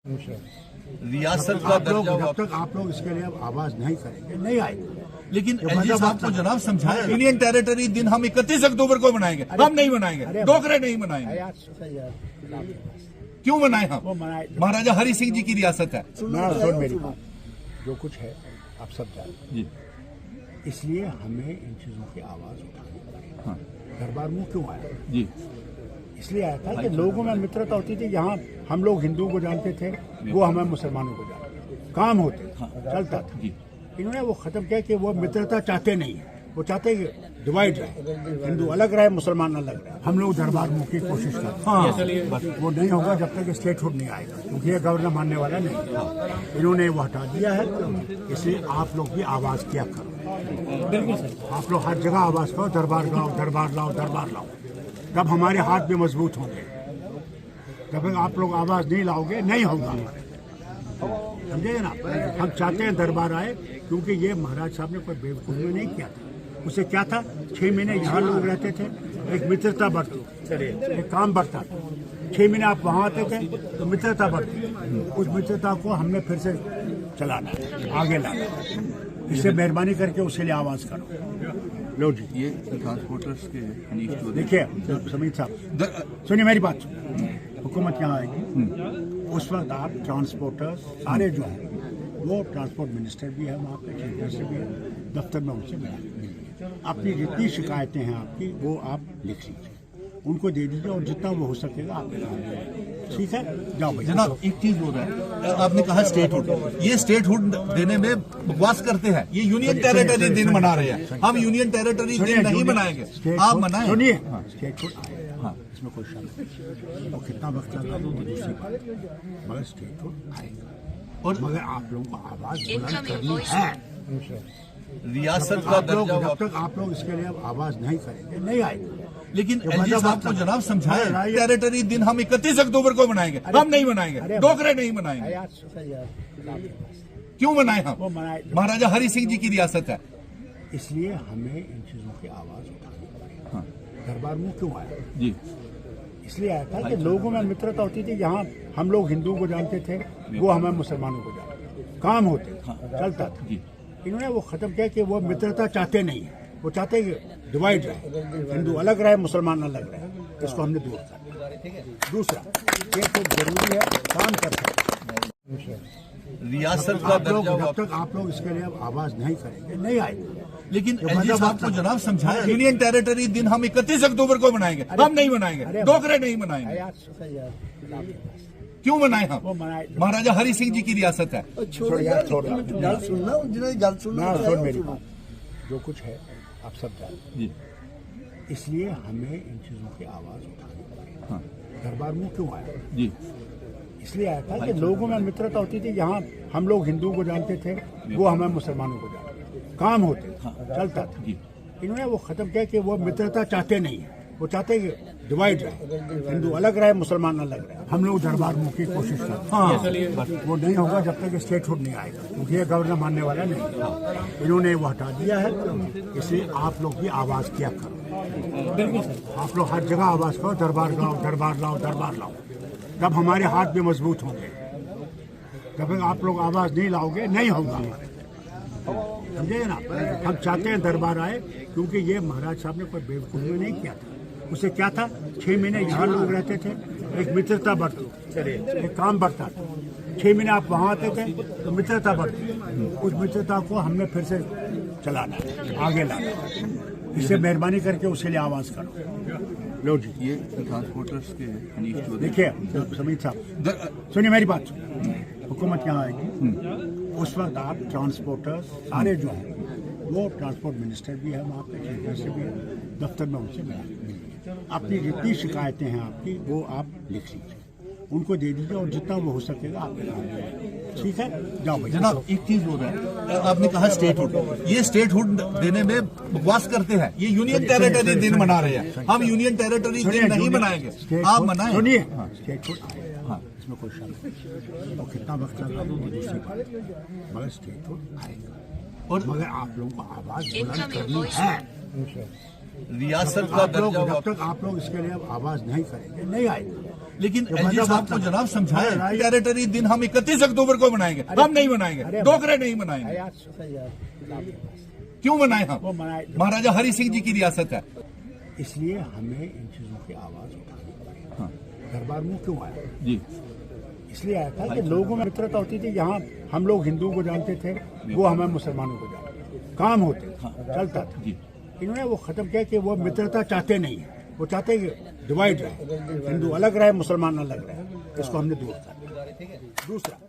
रियासत का दर्जा जब तक आप लोग इसके लिए आवाज नहीं करेंगे नहीं आएंगे। लेकिन एलजी साहब को जनाब समझाया यूनियन टेरिटरी दिन हम 31 अक्टूबर को मनाएंगे, हम नहीं मनाएंगे, डोगरे नहीं मनाएंगे। क्यों मनाए हम? महाराजा हरि सिंह जी की रियासत है। सुन मेरी बात, जो कुछ है आप सब जानते हैं, इसलिए हमें इन चीजों की आवाज उठानी पड़ेगी। हाँ। दरबार मुंह क्यों आया जी? इसलिए आया था कि लोगों में मित्रता होती थी। यहाँ हम लोग हिंदुओं को जानते थे, वो हमें मुसलमानों को जानते थे, काम होते चलता था। इन्होंने वो खत्म किया कि वो मित्रता चाहते नहीं है, वो चाहते हैं कि डिवाइड रहे, हिंदू अलग रहे, मुसलमान अलग रहे। हम लोग दरबार मुंह की कोशिश करते हैं, वो नहीं होगा जब तक स्टेटहुड नहीं आएगा, क्योंकि ये गवर्नर मानने वाला नहीं है। इन्होंने वो हटा दिया है, इसलिए आप लोग भी आवाज किया करो। आप लोग हर जगह आवाज करो, दरबार लाओ, दरबार लाओ, दरबार लाओ। तब हमारे हाथ भी मजबूत होंगे। जब तक आप लोग आवाज नहीं लाओगे नहीं होगा, समझे ना? हम चाहते हैं दरबार आए, क्योंकि ये महाराज साहब ने कोई बेवकूफ़ी नहीं किया था। उसे क्या था, 6 महीने यहाँ लोग रहते थे, एक मित्रता बढ़ती, एक काम बढ़ता था। 6 महीने आप वहाँ आते थे तो मित्रता बढ़ती, उस मित्रता को हमने फिर से चलाना, आगे लाना। इससे मेहरबानी करके उसके लिए आवाज करो। लो जी, ये ट्रांसपोर्टर्स के देखिए समीर साहब, सुनिए मेरी बात। हुकूमत यहाँ आएगी, उस वक्त आप ट्रांसपोर्टर्स सारे जो हैं, वो ट्रांसपोर्ट मिनिस्टर भी है वहाँ पे, चीफ मिनिस्टर भी है, दफ्तर में उनसे मिलिए। अपनी जितनी शिकायतें हैं आपकी वो आप लिख लीजिए, उनको दे दीजिए, और जितना वो हो सकेगा आप ठीक है। जाओ भाई। जनाब एक चीज हो रहा है, आपने कहा स्टेटहुड, ये स्टेटहुड देने में बकवास करते हैं। ये यूनियन टेरिटरी दिन मना रहे हैं, हम यूनियन टेरिटरी दिन नहीं मनाएंगे, आप मनाएं। सुनिए, स्टेटहुड आएगा, इसमें कोई शक नहीं। और कितना वक्त लगा तो दूसरी बात, मगर स्टेटहुड आएगा, और मगर आप लोगों को आवाज बुलंद करनी है। रियासत का दर्जा जब तक आप लोग इसके लिए आवाज नहीं करेंगे नहीं आएगा। लेकिन एलजी साहब को जनाब समझाया टेरिटरी दिन हम 31 अक्टूबर को मनाएंगे, हम नहीं मनाएंगे, डोगरे नहीं मनाएंगे। क्यों मनाए हम? महाराजा हरि सिंह जी की रियासत है। इसलिए हमें इन चीजों की आवाज उठानी पड़ेगी। हाँ। दरबार मुंह क्यों आया जी? इसलिए आया था कि लोगों में मित्रता होती थी। यहाँ हम लोग हिंदुओं को जानते थे, वो हमें मुसलमानों को जानते थे, काम होते चलता था। इन्होंने वो खत्म किया कि वो मित्रता चाहते नहीं है, वो चाहते हैं कि डिवाइड रहे, हिंदू अलग रहे, मुसलमान अलग रहे। इसको हमने दूर कर। दूसरा, ये तो जरूरी है, काम करता है। रियासत का दर्जा, जब तक आप लोग इसके लिए आवाज नहीं करेंगे नहीं आएगा। लेकिन एलजी साहब को जनाब समझाया यूनियन टेरिटरी दिन हम 31 अक्टूबर को मनाएंगे, हम नहीं मनाएंगे, डोगरे नहीं मनाएंगे। क्यों मनाए हम? महाराजा हरि सिंह जी की रियासत है। सुन मेरी बात, जो कुछ है आप सब जानते हैं, इसलिए हमें इन चीजों की आवाज उठानी पड़ेगी। हाँ। दरबार मुंह क्यों आया जी? इसलिए आया था कि लोगों में मित्रता होती थी। यहाँ हम लोग हिंदुओं को जानते थे, वो हमें मुसलमानों को जानते थे, काम होते चलता था। इन्होंने वो खत्म किया कि वो मित्रता चाहते नहीं है, वो चाहते हैं कि डिवाइड रहे, हिंदू अलग रहे, मुसलमान अलग रहे। हम लोग दरबार मुंह की कोशिश करते हैं, वो नहीं होगा जब तक स्टेटहुड नहीं आएगा, क्योंकि ये गवर्नर मानने वाला नहीं है। इन्होंने वो हटा दिया है, इसलिए आप लोग भी आवाज किया करो। आप लोग हर जगह आवाज करो, दरबार लाओ, दरबार लाओ, दरबार लाओ। तब हमारे हाथ भी मजबूत होंगे। जब तक आप लोग आवाज नहीं लाओगे नहीं होगा, समझे ना? हम चाहते हैं दरबार आए, क्योंकि ये महाराज साहब ने कोई बेवकूफ़ी नहीं किया था। उसे क्या था, 6 महीने यहाँ लोग रहते थे, एक मित्रता बढ़ती, एक काम बढ़ता था। 6 महीने आप वहाँ आते थे तो मित्रता बढ़ती, उस मित्रता को हमने फिर से चलाना, आगे लाना। इससे मेहरबानी करके उसके लिए आवाज करो। लो जी, ये ट्रांसपोर्टर्स के देखिए समीर साहब, सुनिए मेरी बात। हुकूमत यहाँ आएगी, उस वक्त आप ट्रांसपोर्टर्स सारे जो हैं, वो ट्रांसपोर्ट मिनिस्टर भी है वहाँ पे, चीफ मिनिस्टर भी है, दफ्तर में उनसे मिलिए। अपनी जितनी शिकायतें हैं आपकी वो आप लिख लीजिए, उनको दे दीजिए, और जितना वो हो सकेगा आप ठीक है। जाओ भाई। जनाब एक चीज हो रहा है, आपने कहा स्टेटहुड, ये स्टेटहुड देने में बकवास करते हैं। ये यूनियन टेरिटरी दिन मना रहे हैं, हम यूनियन टेरिटरी दिन नहीं मनाएंगे, आप मनाएं। सुनिए, स्टेटहुड आएगा, इसमें कोई शक नहीं। और कितना वक्त लगा तो दूसरी बात, मगर स्टेटहुड आएगा, और मगर आप लोगों को आवाज बुलंद करनी है। रियासत का दर्जा, जब तक आप लोग इसके लिए आवाज नहीं करेंगे नहीं आएगा। लेकिन जो एलजी मजा साहब बात को था। जनाब समझाएं, अरे, टेरिटरी दिन हम 31 अक्टूबर को मनाएंगे, हम नहीं मनाएंगे, अरे, डोगरे नहीं मनाएंगे। क्यों मनाए हम? वो मनाए महाराजा हरि सिंह जी की रियासत है। इसलिए हमें इन चीजों की आवाज उठानी पड़ी। हाँ। दरबार मुंह क्यों आया? जी इसलिए आया था कि लोगों में मित्रता होती थी। यहाँ हम लोग हिंदुओं को जानते थे, वो हमें मुसलमानों को जानते थे, काम होते थे, चलता था। जी इन्होंने वो खत्म किया कि वो मित्रता चाहते नहीं है, वो चाहते हैं कि डिवाइड रहे, हिंदू अलग रहे, मुसलमान अलग रहे। इसको हमने दूर कर दिया। दूसरा